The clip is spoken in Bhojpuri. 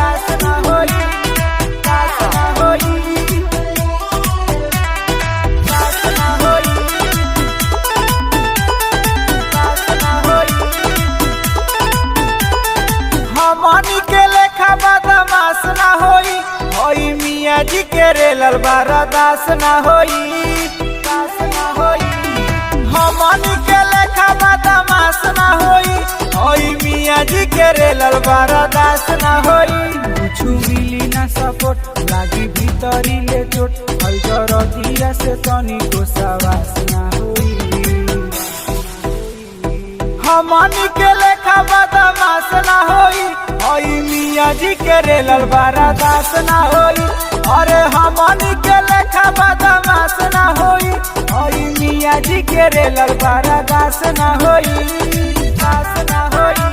दास ना होई, दास ना होई, दास ना होई, दास ना होई। हमनी के लेखा बदमाश ना होई, होई मियाँ जी के रेलल बारा दास ना होई, दास ना होई। हमनी के लेखा बदमाश ना होई, होई मियाँ जी के रेलल बारा दास ना होई। कुछ मिली ना सपोर्ट लागी भीतरी ले चोट, हल दरदिया से तनी को सवास ना होई। हमनी के लेखा बदमाश ना होई, होई मियाँ जी के रेलल बारा दास ना होई। अरे हमनी के लेखा बदमाश ना होई, होई मियाँ जी के रेलल बारा दास ना होई, दास ना होई।